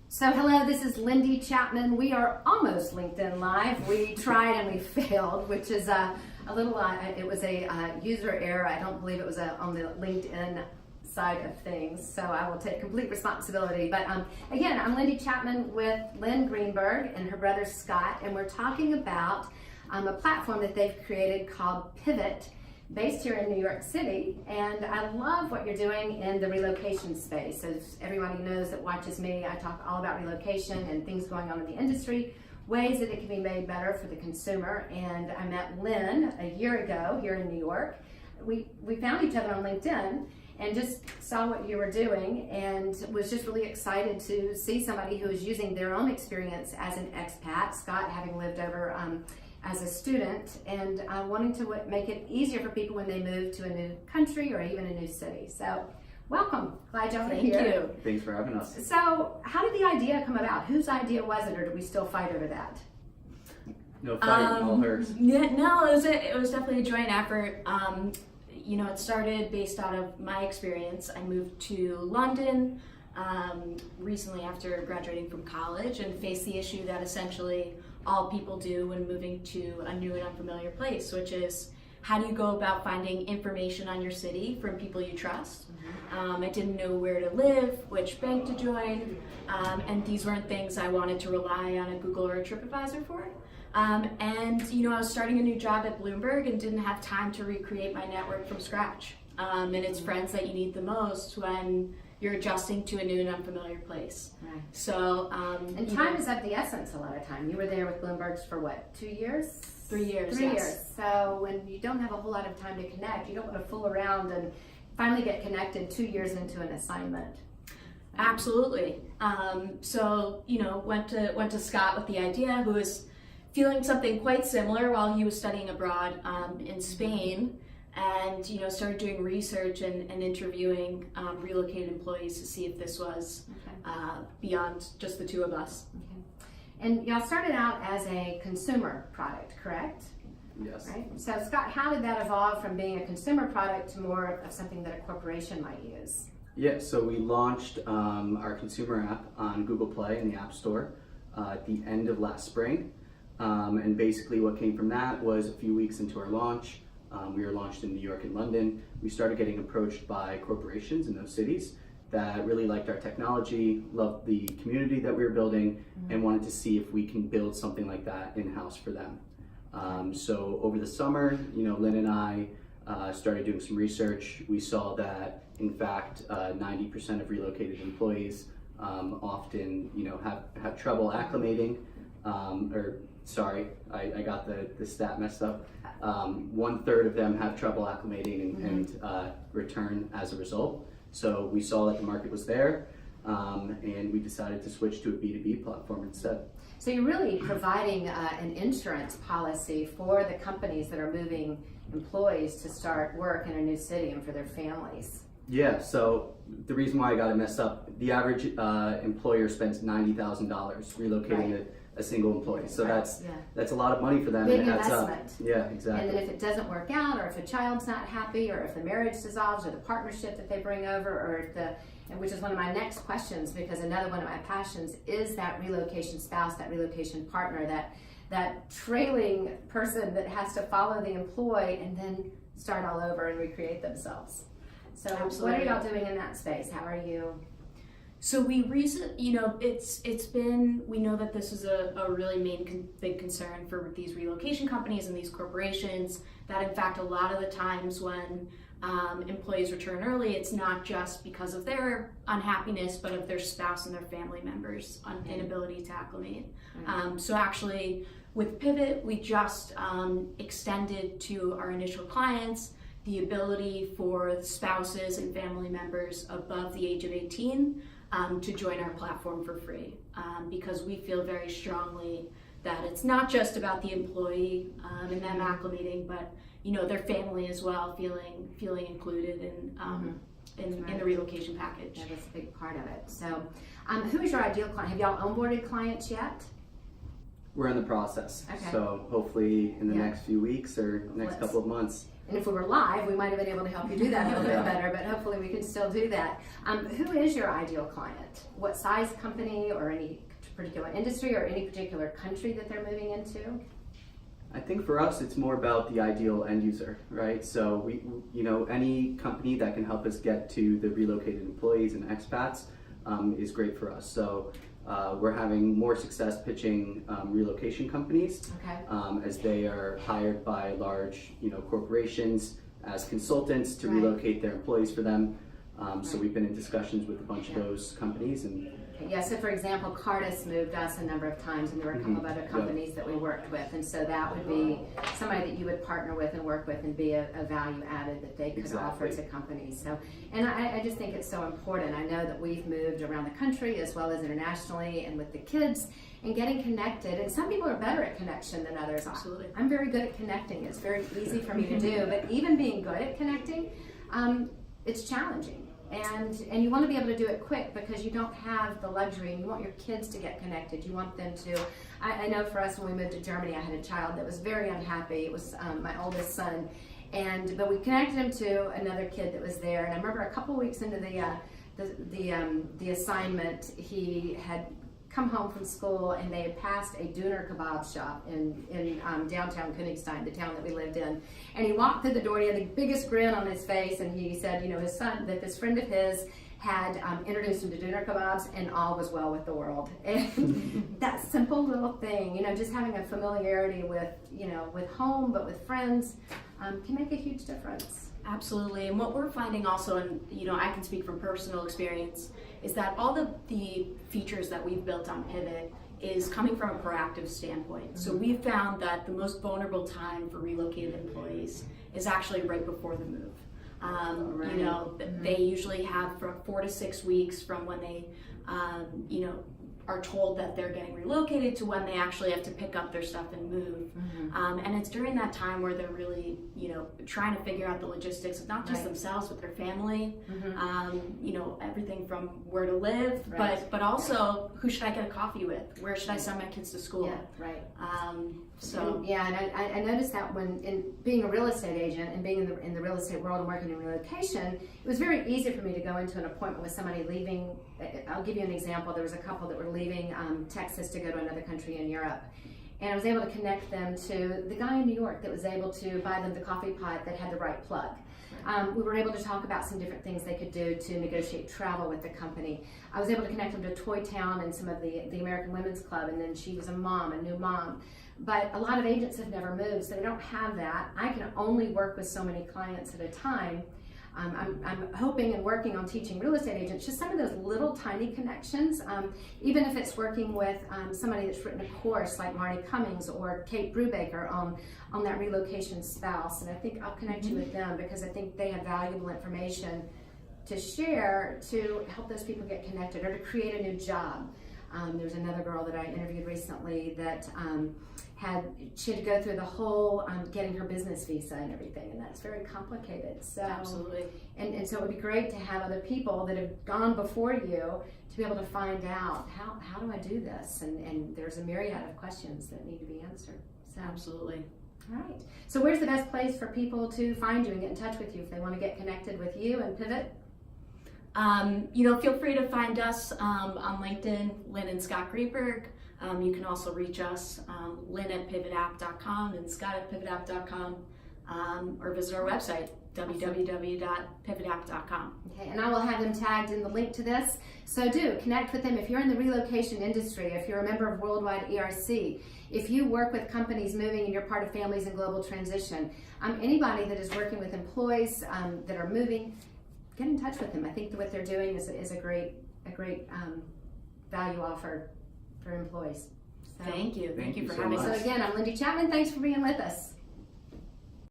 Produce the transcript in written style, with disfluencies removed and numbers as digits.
So hello, this is Lindy Chapman. We are almost LinkedIn Live. We tried and we failed, which is a little, it was a user error. I don't believe it was on the LinkedIn side of things, so I will take complete responsibility. But again, I'm Lindy Chapman with Lynn Greenberg and her brother Scott, and we're talking about a platform that they've created called PIVT, based here in New York City. And I love what you're doing in the relocation space. As everybody knows that watches me, I talk all about relocation and things going on in the industry, ways that it can be made better for the consumer. And I met Lynn a year ago here in New York. We found each other on LinkedIn and just saw what you were doing and was just really excited to see somebody who is using their own experience as an expat, Scott having lived over as a student, and wanting to make it easier for people when they move to a new country or even a new city. So welcome, glad y'all are here. Thank you. Thanks for having us. So how did the idea come about? Whose idea was it, or do we still fight over that? No fight, all hers. Yeah, no, it was definitely a joint effort. It started based out of my experience. I moved to London recently after graduating from college and faced the issue that essentially all people do when moving to a new and unfamiliar place, which is how do you go about finding information on your city from people you trust? I didn't know where to live, which bank to join, and these weren't things I wanted to rely on a Google or a TripAdvisor for. I was starting a new job at Bloomberg and didn't have time to recreate my network from scratch. And it's friends that you need the most when you're adjusting to a new and unfamiliar place. Right. So, and time is of the essence a lot of time. You were there with Bloomberg's for what, 2 years? 3 years. 3 yes. years. So when you don't have a whole lot of time to connect, you don't want to fool around and finally get connected 2 years into an assignment. Absolutely. Went to Scott with the idea, who was feeling something quite similar while he was studying abroad in Spain, and started doing research and interviewing relocated employees to see if this was beyond just the two of us. Okay. And y'all started out as a consumer product, correct? Yes. Right. So Scott, how did that evolve from being a consumer product to more of something that a corporation might use? Yeah, so we launched our consumer app on Google Play in the App Store at the end of last spring. And basically what came from that was a few weeks into our launch, we were launched in New York and London. We started getting approached by corporations in those cities that really liked our technology, loved the community that we were building, and wanted to see if we can build something like that in-house for them. So over the summer, Lynn and I started doing some research. We saw that, in fact, 90% of relocated employees often, have trouble acclimating, I got the stat messed up. 1/3 of them have trouble acclimating and return as a result. So we saw that the market was there, and we decided to switch to a B2B platform instead. So you're really providing an insurance policy for the companies that are moving employees to start work in a new city and for their families. Yeah, so the reason why I got it messed up, the average employer spends $90,000 relocating a single employee. So that's a lot of money for them. Big and it adds up. investment. Yeah, exactly. And then if it doesn't work out, or if a child's not happy, or if the marriage dissolves, or the partnership that they bring over, or which is one of my next questions, because another one of my passions is that relocation spouse, that relocation partner, that trailing person that has to follow the employee and then start all over and recreate themselves. So Absolutely. What are y'all doing in that space? How are you? So we we know that this is a really big concern for these relocation companies and these corporations, that in fact a lot of the times when employees return early, it's not just because of their unhappiness, but of their spouse and their family members' inability to acclimate. So actually with PIVT, we just extended to our initial clients the ability for spouses and family members above the age of 18 to join our platform for free, because we feel very strongly that it's not just about the employee and them acclimating, but their family as well, feeling included in the relocation package. Yeah, that's a big part of it. So who is your ideal client? Have y'all onboarded clients yet? We're in the process. Okay. So hopefully in the Yeah. next few weeks or next Let's- couple of months. And if we were live, we might have been able to help you do that a little bit Yeah. better, but hopefully we can still do that. Who is your ideal client? What size company or any particular industry or any particular country that they're moving into? I think for us, it's more about the ideal end user, right? So we, any company that can help us get to the relocated employees and expats is great for us. So we're having more success pitching relocation companies Okay. as they are hired by large, corporations as consultants to Right. relocate their employees for them. So Right. we've been in discussions with a bunch Yeah. of those companies, and Yeah, so for example, Cardis moved us a number of times, and there were a couple of other companies that we worked with, and so that would be somebody that you would partner with and work with and be a value added that they could offer Exactly. to companies. So, and I just think it's so important. I know that we've moved around the country as well as internationally and with the kids and getting connected, and some people are better at connection than others. Absolutely. I'm very good at connecting. It's very easy for me to do, but even being good at connecting, it's challenging. And you want to be able to do it quick because you don't have the luxury, and you want your kids to get connected. You want them to. I know for us when we moved to Germany, I had a child that was very unhappy. It was my oldest son, but we connected him to another kid that was there. And I remember a couple weeks into the assignment, he had come home from school and they had passed a doner kebab shop in downtown Königstein, the town that we lived in. And he walked through the door, he had the biggest grin on his face, and he said, his son, that this friend of his had introduced him to doner kebabs, and all was well with the world. And that simple little thing, just having a familiarity with, with home, but with friends, can make a huge difference. Absolutely, and what we're finding also, and I can speak from personal experience, is that all the features that we've built on Pivot is coming from a proactive standpoint. So we've found that the most vulnerable time for relocated employees is actually right before the move. Right. They usually have from 4 to 6 weeks from when they, are told that they're getting relocated to when they actually have to pick up their stuff and move. And it's during that time where they're really, trying to figure out the logistics of not just Right. themselves, but their family, everything from where to live, Right. but also who should I get a coffee with? Where should I send my kids to school? Yeah, right. And I noticed that when in being a real estate agent and being in the real estate world and working in relocation, it was very easy for me to go into an appointment with somebody leaving. I'll give you an example. There was a couple that were leaving Texas to go to another country in Europe. And I was able to connect them to the guy in New York that was able to buy them the coffee pot that had the right plug. We were able to talk about some different things they could do to negotiate travel with the company. I was able to connect them to Toy Town and some of the American Women's Club, and then she was a new mom. But a lot of agents have never moved, so they don't have that. I can only work with so many clients at a time. I'm hoping and working on teaching real estate agents just some of those little tiny connections, even if it's working with somebody that's written a course like Marnie Cummings or Kate Brubaker on that relocation spouse. And I think I'll connect you with them because I think they have valuable information to share to help those people get connected or to create a new job. There's another girl that I interviewed recently that she had to go through the whole getting her business visa and everything, and that's very complicated. So absolutely. And so it would be great to have other people that have gone before you to be able to find out how do I do this, and there's a myriad of questions that need to be answered. So Absolutely. all right. So where's the best place for people to find you and get in touch with you if they want to get connected with you and Pivot? Feel free to find us on LinkedIn, Lynn and Scott Greenberg. You can also reach us, Lynn at PivotApp.com and Scott at PivotApp.com, or visit our website, www.pivotapp.com. Okay, and I will have them tagged in the link to this. So do connect with them if you're in the relocation industry, if you're a member of Worldwide ERC, if you work with companies moving and you're part of Families in Global Transition, anybody that is working with employees that are moving, get in touch with them. I think that what they're doing is a great value offer for employees. So, Thank you. Thank you for so having much. us. So again, I'm Lindy Chapman. Thanks for being with us.